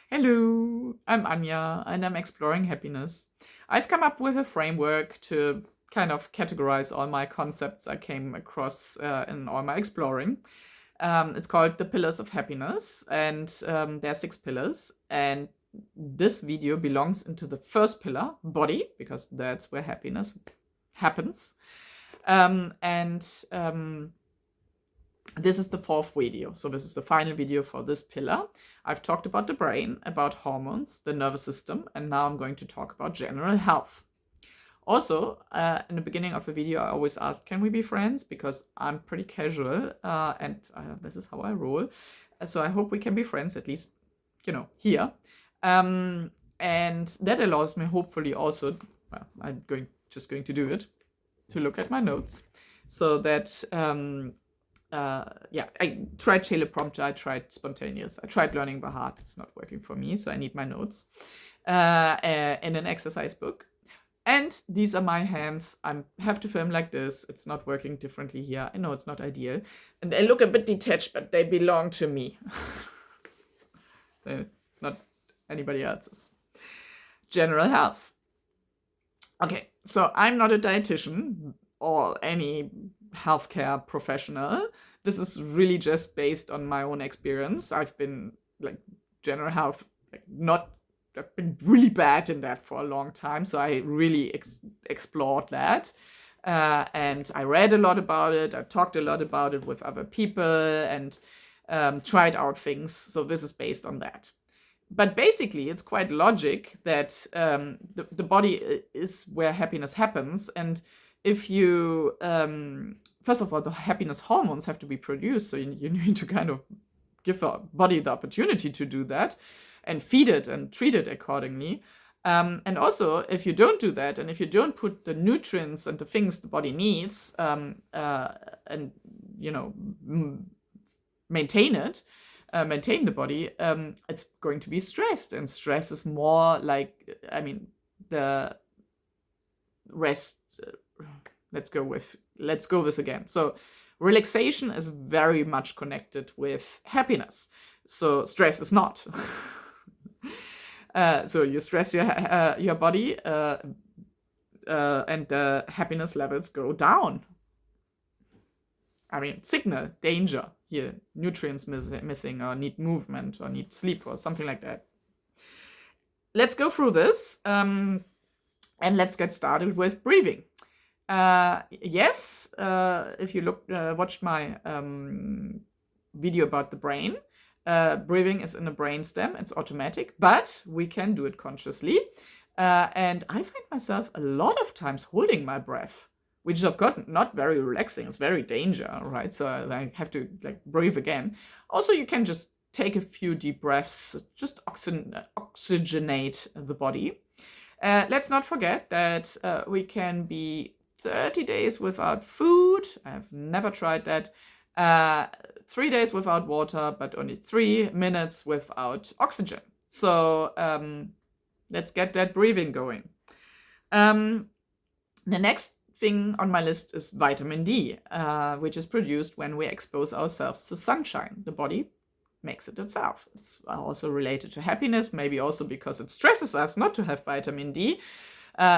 Hello, I'm Anya and I'm exploring happiness. I've come up with a framework to kind of categorize all my concepts I came across in all my exploring. It's called the Pillars of Happiness, and there are 6 pillars. And this video belongs into the first pillar, body, because that's where happiness happens. And this is the 4th video. So this is the final video for this pillar. I've talked about the brain, about hormones, the nervous system, and now I'm going to talk about general health. Also, in the beginning of the video, I always ask, can we be friends? Because I'm pretty casual and this is how I roll. So I hope we can be friends, at least, here. And that allows me, hopefully, also, well, I'm just going to do it, to look at my notes so that I tried teleprompter, I tried spontaneous, I tried learning by heart. It's not working for me, so I need my notes in an exercise book. And these are my hands. I have to film like this. It's not working differently here. I know it's not ideal. And they look a bit detached, but they belong to me. They're not anybody else's. General health. Okay, so I'm not a dietitian or any healthcare professional. This is really just based on my own experience. I've been general health, I've been really bad in that for a long time. So I really explored that. And I read a lot about it. I talked a lot about it with other people and tried out things. So this is based on that. But basically, it's quite logic that the body is where happiness happens. And if you, first of all, the happiness hormones have to be produced. So you need to kind of give the body the opportunity to do that and feed it and treat it accordingly. And also, if you don't do that, and if you don't put the nutrients and the things the body needs and, maintain it, maintain the body, it's going to be stressed. And stress is more the rest. Let's go this again. So relaxation is very much connected with happiness. So stress is not. So you stress your body and the happiness levels go down. I mean, signal, danger here, nutrients missing or need movement or need sleep or something like that. Let's go through this and let's get started with breathing. Yes, if you watched my video about the brain, breathing is in the brainstem. It's automatic, but we can do it consciously. And I find myself a lot of times holding my breath, which is, of course, not very relaxing. It's very danger, right? So I have to breathe again. Also, you can just take a few deep breaths, just oxygenate the body. Let's not forget that we can be 30 days without food. I've never tried that. 3 days without water, but only 3 minutes without oxygen. So let's get that breathing going. The next thing on my list is vitamin D, which is produced when we expose ourselves to sunshine. The body makes it itself. It's also related to happiness, maybe also because it stresses us not to have vitamin D,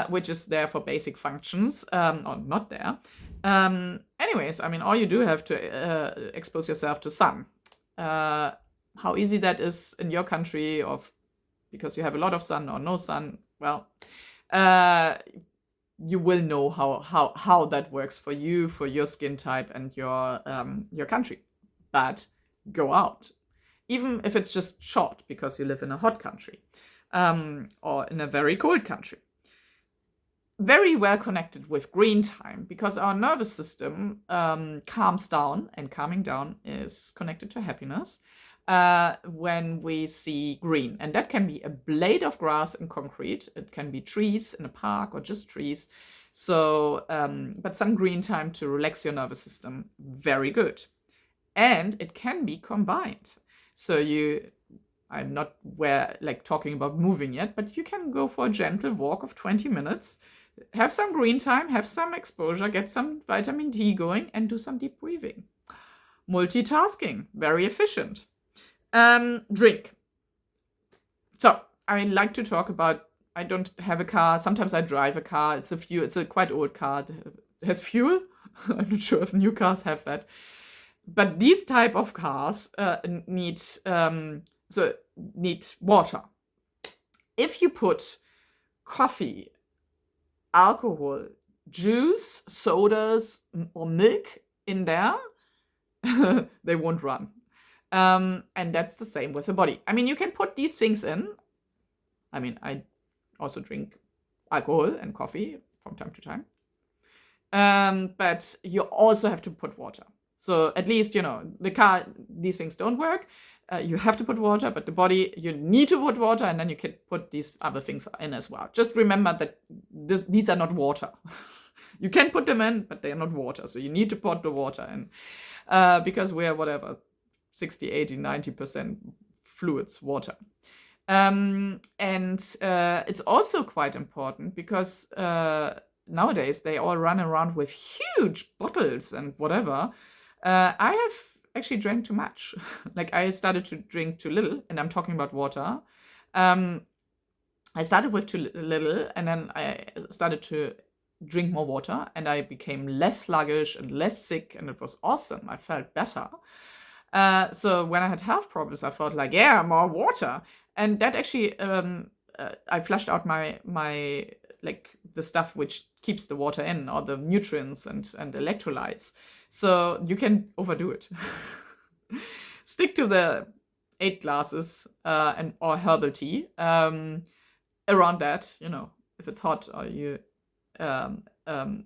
which is there for basic functions, or not there. Anyways, I mean, all you do have to expose yourself to sun. How easy that is in your country, because you have a lot of sun or no sun, well, you will know how that works for you, for your skin type and your country. But go out, even if it's just short because you live in a hot country or in a very cold country. Very well connected with green time, because our nervous system calms down, and calming down is connected to happiness when we see green. And that can be a blade of grass in concrete. It can be trees in a park or just trees. So, but some green time to relax your nervous system, very good. And it can be combined. So I'm not talking about moving yet, but you can go for a gentle walk of 20 minutes. Have some green time, have some exposure, get some vitamin D going, and do some deep breathing. Multitasking, very efficient. Drink. So I like to talk about, I don't have a car. Sometimes I drive a car. It's a quite old car. It has fuel. I'm not sure if new cars have that. But these type of cars need water. If you put coffee, alcohol, juice, sodas, or milk in there, they won't run. And that's the same with the body. I mean, you can put these things in. I mean, I also drink alcohol and coffee from time to time. But you also have to put water. So at least, the car, these things don't work. You have to put water, but the body, you need to put water, and then you can put these other things in as well. Just remember that these are not water. You can put them in, but they are not water. So you need to put the water in. Because we're, 60, 80, 90% fluids, water. And it's also quite important because nowadays they all run around with huge bottles and whatever. I have actually drank too much. Like, I started to drink too little, and I'm talking about water. I started with too little, and then I started to drink more water, and I became less sluggish and less sick, and it was awesome. I felt better. So when I had health problems, I thought like, yeah, more water. And that actually, I flushed out my like the stuff which keeps the water in, or the nutrients and electrolytes. So you can overdo it. Stick to the 8 glasses or herbal tea. Around that, if it's hot or you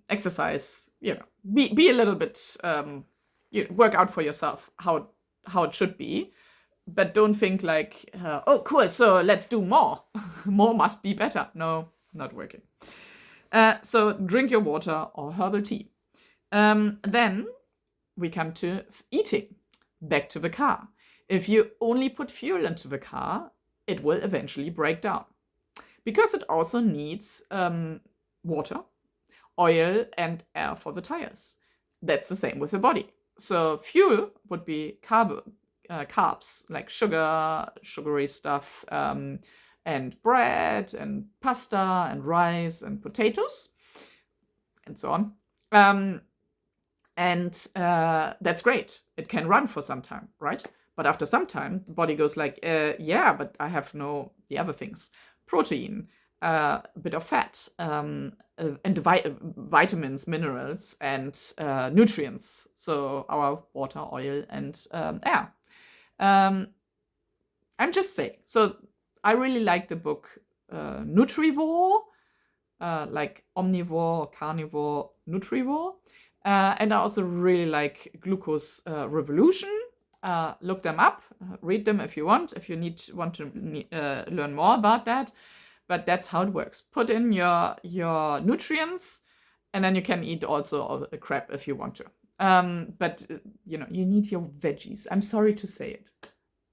exercise, be a little bit, work out for yourself how it should be. But don't think like, oh, cool, so let's do more. More must be better. No, not working. So drink your water or herbal tea. Then we come to eating. Back to the car. If you only put fuel into the car, it will eventually break down. Because it also needs water, oil, and air for the tires. That's the same with the body. So fuel would be carbs, like sugar, sugary stuff, and bread, and pasta, and rice, and potatoes, and so on. And that's great. It can run for some time, right? But after some time, the body goes like, yeah, but I have the other things. Protein, a bit of fat, and vitamins, minerals, and nutrients. So our water, oil, and air. I'm just saying. So I really like the book Nutrivore, like omnivore, carnivore, Nutrivore. And I also really like Glucose Revolution. Look them up, read them if you want want to learn more about that. But that's how it works. Put in your nutrients, and then you can eat also a crap if you want to. But you need your veggies. I'm sorry to say it.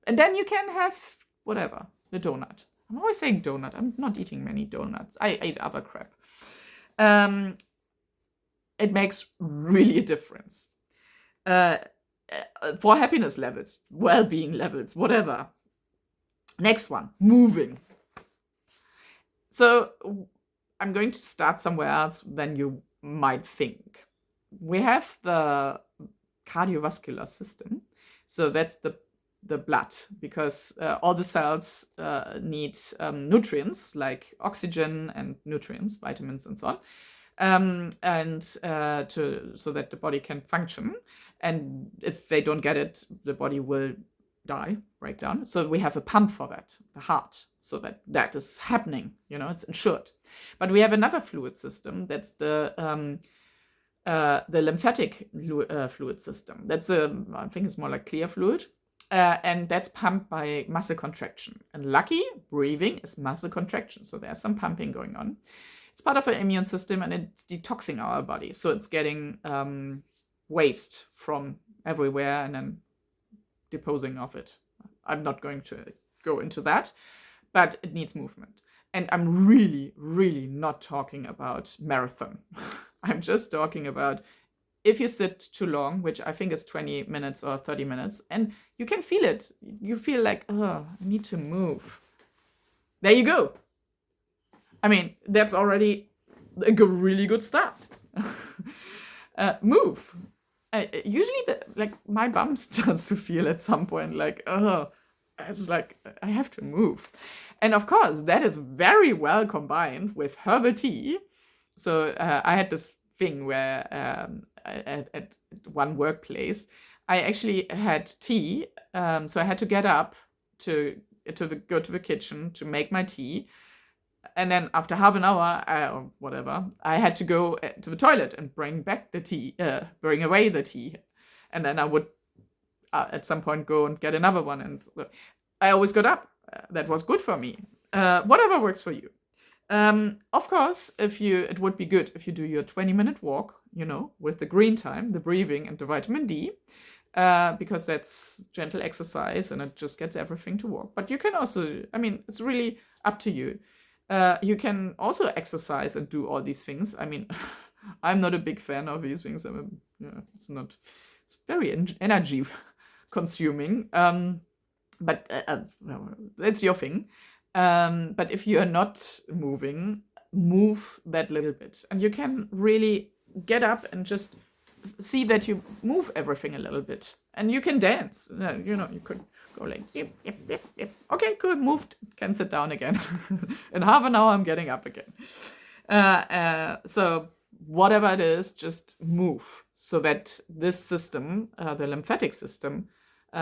And then you can have whatever, the donut. I'm always saying donut. I'm not eating many donuts. I ate other crap. It makes really a difference. For happiness levels, well-being levels, whatever. Next one, moving. So I'm going to start somewhere else than you might think. We have the cardiovascular system. So that's the blood, because all the cells need nutrients like oxygen and nutrients, vitamins and so on. So that the body can function. And if they don't get it, the body will die, break down. So we have a pump for that, the heart, so that is happening. It's ensured. But we have another fluid system. That's the lymphatic fluid system. That's I think it's more like clear fluid. And that's pumped by muscle contraction. And lucky, breathing is muscle contraction. So there's some pumping going on. It's part of our immune system, and it's detoxing our body. So it's getting waste from everywhere and then disposing of it. I'm not going to go into that, but it needs movement. And I'm really, really not talking about marathon. I'm just talking about if you sit too long, which I think is 20 minutes or 30 minutes, and you can feel it. You feel like, oh, I need to move. There you go. I mean, that's already a really good start. Move. Usually, like my bum starts to feel at some point like, oh, it's like I have to move. And of course, that is very well combined with herbal tea. So I had this thing where at one workplace, I actually had tea. So I had to get up to go to the kitchen to make my tea. And then after half an hour or whatever, I had to go to the toilet and bring back the tea, bring away the tea. And then I would at some point go and get another one. And I always got up. That was good for me. Whatever works for you. Of course, it would be good if you do your 20-minute walk, with the green time, the breathing, and the vitamin D, because that's gentle exercise and it just gets everything to work. But you can also, I mean, it's really up to you. You can also exercise and do all these things. I mean, I'm not a big fan of these things. It's very energy consuming. But that's your thing. But if you're not moving, move that little bit. And you can really get up and just see that you move everything a little bit. And you can dance. You could go like, yep, yep, yep, yep. Okay, good, moved. Can sit down again. In half an hour, I'm getting up again. So whatever it is, just move so that this system, the lymphatic system,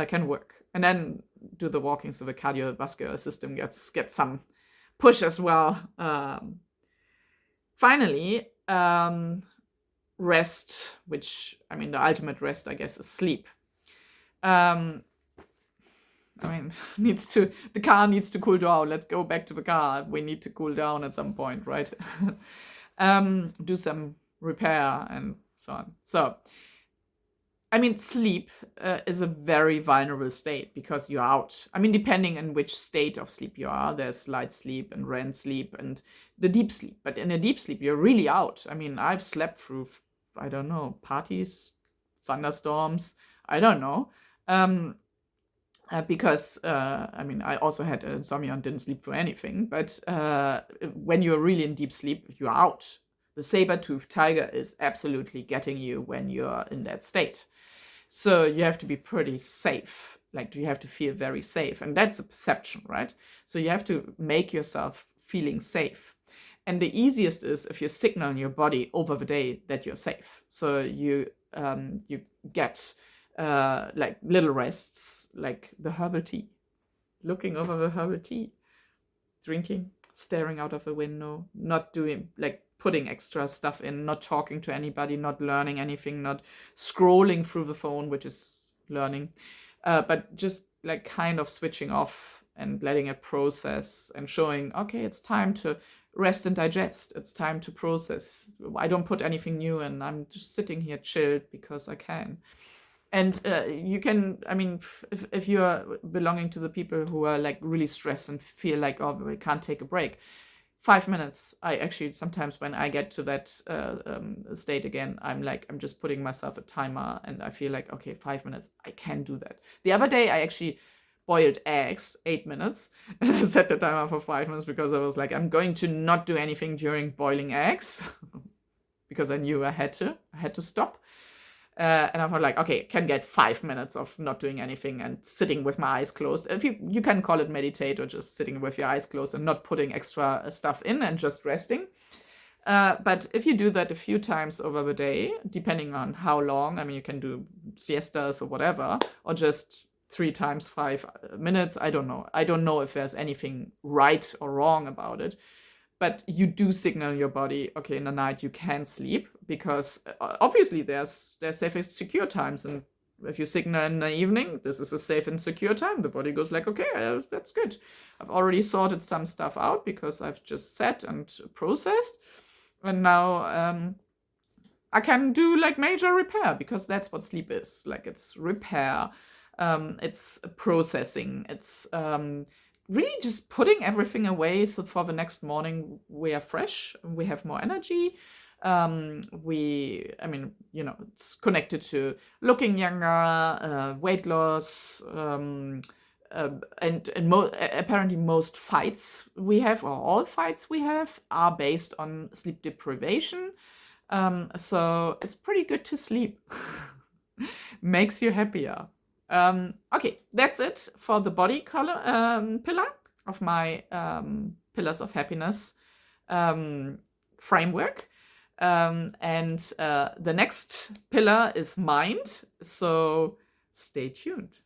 can work. And then do the walking so the cardiovascular system gets some push as well. Finally, rest, which, I mean, the ultimate rest, I guess, is sleep. The car needs to cool down. Let's go back to the car. We need to cool down at some point, right? Do some repair and so on. So, I mean, sleep is a very vulnerable state because you're out. I mean, depending on which state of sleep you are, there's light sleep and REM sleep and the deep sleep. But in a deep sleep, you're really out. I mean, I've slept through, I don't know, parties, thunderstorms, I don't know. Because, I also had insomnia and didn't sleep for anything. But when you're really in deep sleep, you're out. The saber-toothed tiger is absolutely getting you when you're in that state. So you have to be pretty safe. Like, you have to feel very safe. And that's a perception, right? So you have to make yourself feeling safe. And the easiest is if you signal in your body over the day that you're safe. So you get like little rests, like the herbal tea. Looking over the herbal tea. Drinking, staring out of the window, not doing, like, putting extra stuff in, not talking to anybody, not learning anything, not scrolling through the phone, which is learning, but just like kind of switching off and letting it process and showing, okay, it's time to rest and digest. It's time to process. I don't put anything new in. I'm just sitting here chilled because I can. And you can, I mean, if you're belonging to the people who are like really stressed and feel like, oh, we can't take a break, 5 minutes. I actually, sometimes when I get to that state again, I'm just putting myself a timer and I feel like, okay, 5 minutes, I can do that. The other day, I actually boiled eggs, 8 minutes, and I set the timer for 5 minutes because I was like, I'm going to not do anything during boiling eggs because I knew I had to stop. And I thought like, okay, can get 5 minutes of not doing anything and sitting with my eyes closed. If you can call it meditate or just sitting with your eyes closed and not putting extra stuff in and just resting. But if you do that a few times over the day, depending on how long, I mean, you can do siestas or whatever, or just 3 times 5 minutes. I don't know. I don't know if there's anything right or wrong about it. But you do signal your body, okay, in the night you can sleep, because obviously there's safe and secure times. And if you signal in the evening, this is a safe and secure time, the body goes like, okay, that's good. I've already sorted some stuff out because I've just sat and processed. And now I can do like major repair, because that's what sleep is. Like, it's repair, it's processing, it's really just putting everything away so for the next morning we are fresh, we have more energy. It's connected to looking younger, weight loss, and apparently most fights we have, or all fights we have, are based on sleep deprivation. So it's pretty good to sleep. Makes you happier. Okay, that's it for the body color pillar of my pillars of happiness framework. And the next pillar is mind. So stay tuned.